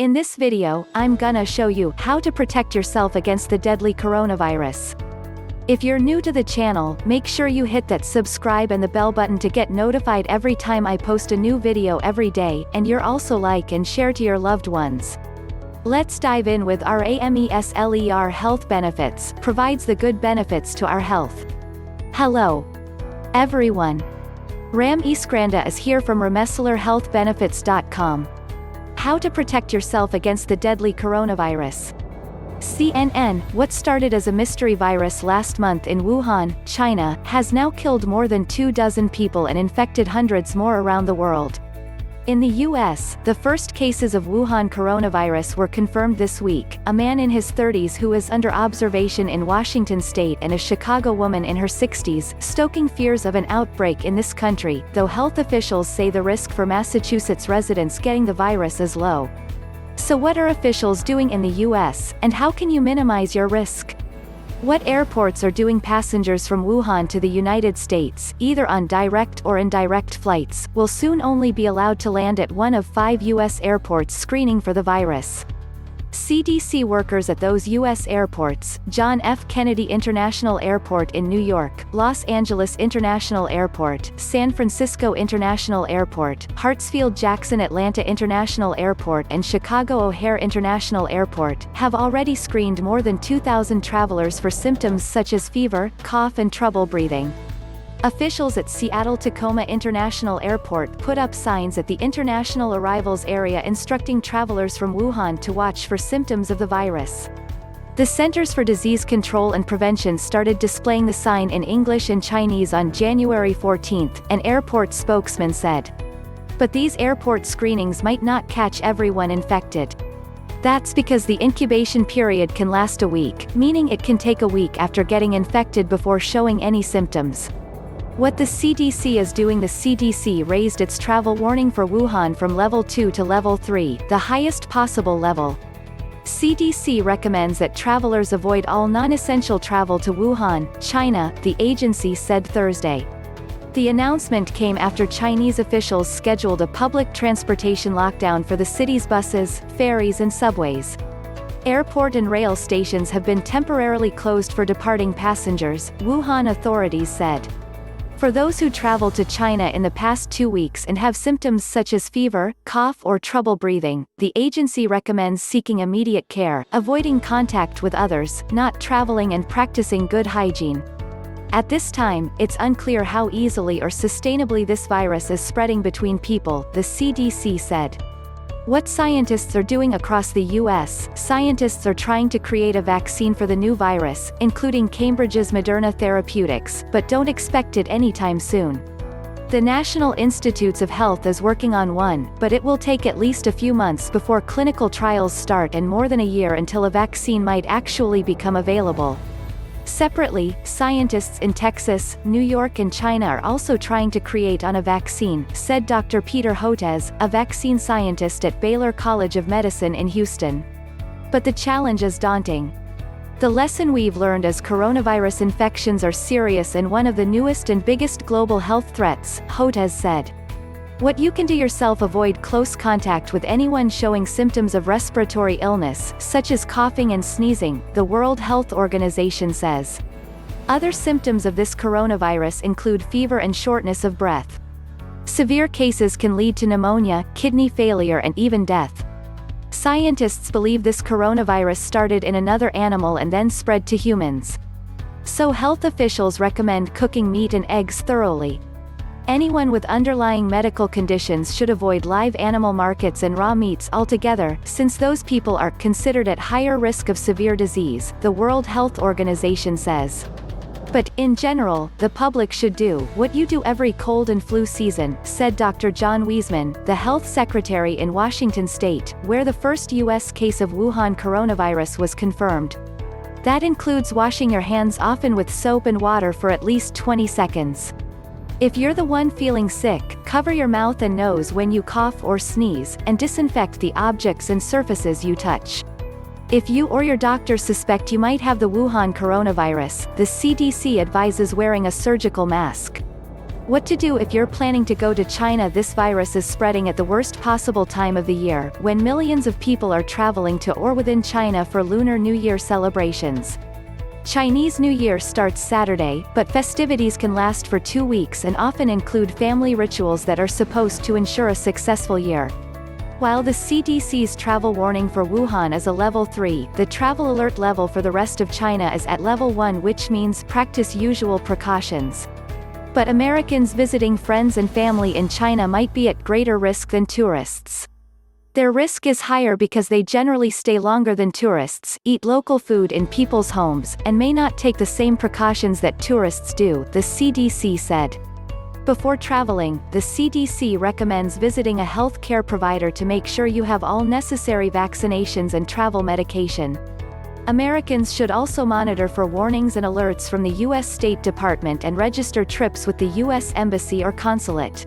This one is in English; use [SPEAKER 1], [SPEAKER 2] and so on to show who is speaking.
[SPEAKER 1] In this video, I'm gonna show you how to protect yourself against the deadly coronavirus. If you're new to the channel, make sure you hit that subscribe and the bell button to get notified every time I post a new video every day, and you're also like and share to your loved ones. Let's dive in with our Ramesler health benefits, provides the good benefits to our health. Hello, everyone. Ramesler is here from RameslerHealthBenefits.com. How to protect yourself against the deadly coronavirus. CNN, what started as a mystery virus last month in Wuhan, China, has now killed more than 24 people and infected hundreds more around the world. In the US, the first cases of Wuhan coronavirus were confirmed this week, a man in his 30s who is under observation in Washington state and a Chicago woman in her 60s, stoking fears of an outbreak in this country, though health officials say the risk for Massachusetts residents getting the virus is low. So what are officials doing in the US, and how can you minimize your risk? What airports are doing passengers from Wuhan to the United States, either on direct or indirect flights, will soon only be allowed to land at one of 5 U.S. airports screening for the virus. CDC workers at those U.S. airports, John F. Kennedy International Airport in New York, Los Angeles International Airport, San Francisco International Airport, Hartsfield-Jackson Atlanta International Airport and Chicago O'Hare International Airport, have already screened more than 2,000 travelers for symptoms such as fever, cough and trouble breathing. Officials at Seattle-Tacoma International Airport put up signs at the international arrivals area instructing travelers from Wuhan to watch for symptoms of the virus. The Centers for Disease Control and Prevention started displaying the sign in English and Chinese on January 14, an airport spokesman said. But these airport screenings might not catch everyone infected. That's because the incubation period can last a week, meaning it can take a week after getting infected before showing any symptoms. What the CDC is doing. The CDC raised its travel warning for Wuhan from level 2 to level 3, the highest possible level. CDC recommends that travelers avoid all non-essential travel to Wuhan, China, the agency said Thursday. The announcement came after Chinese officials scheduled a public transportation lockdown for the city's buses, ferries and subways. Airport and rail stations have been temporarily closed for departing passengers, Wuhan authorities said. For those who traveled to China in the past 2 weeks and have symptoms such as fever, cough or trouble breathing, the agency recommends seeking immediate care, avoiding contact with others, not traveling and practicing good hygiene. At this time, it's unclear how easily or sustainably this virus is spreading between people, the CDC said. What scientists are doing across the U.S., scientists are trying to create a vaccine for the new virus, including Cambridge's Moderna Therapeutics, but don't expect it anytime soon. The National Institutes of Health is working on one, but it will take at least a few months before clinical trials start and more than a year until a vaccine might actually become available. Separately, scientists in Texas, New York and China are also trying to create on a vaccine, said Dr. Peter Hotez, a vaccine scientist at Baylor College of Medicine in Houston. But the challenge is daunting. The lesson we've learned is coronavirus infections are serious and one of the newest and biggest global health threats, Hotez said. What you can do yourself: avoid close contact with anyone showing symptoms of respiratory illness, such as coughing and sneezing, the World Health Organization says. Other symptoms of this coronavirus include fever and shortness of breath. Severe cases can lead to pneumonia, kidney failure and even death. Scientists believe this coronavirus started in another animal and then spread to humans. So health officials recommend cooking meat and eggs thoroughly. Anyone with underlying medical conditions should avoid live animal markets and raw meats altogether, since those people are considered at higher risk of severe disease, the World Health Organization says. But, in general, the public should do what you do every cold and flu season, said Dr. John Weisman, the health secretary in Washington state, where the first U.S. case of Wuhan coronavirus was confirmed. That includes washing your hands often with soap and water for at least 20 seconds. If you're the one feeling sick, cover your mouth and nose when you cough or sneeze, and disinfect the objects and surfaces you touch. If you or your doctor suspect you might have the Wuhan coronavirus, the CDC advises wearing a surgical mask. What to do if you're planning to go to China? This virus is spreading at the worst possible time of the year, when millions of people are traveling to or within China for Lunar New Year celebrations. Chinese New Year starts Saturday, but festivities can last for 2 weeks and often include family rituals that are supposed to ensure a successful year. While the CDC's travel warning for Wuhan is a level 3, the travel alert level for the rest of China is at level 1, which means practice usual precautions. But Americans visiting friends and family in China might be at greater risk than tourists. Their risk is higher because they generally stay longer than tourists, eat local food in people's homes, and may not take the same precautions that tourists do, the CDC said. Before traveling, the CDC recommends visiting a health care provider to make sure you have all necessary vaccinations and travel medication. Americans should also monitor for warnings and alerts from the U.S. State Department and register trips with the U.S. Embassy or consulate.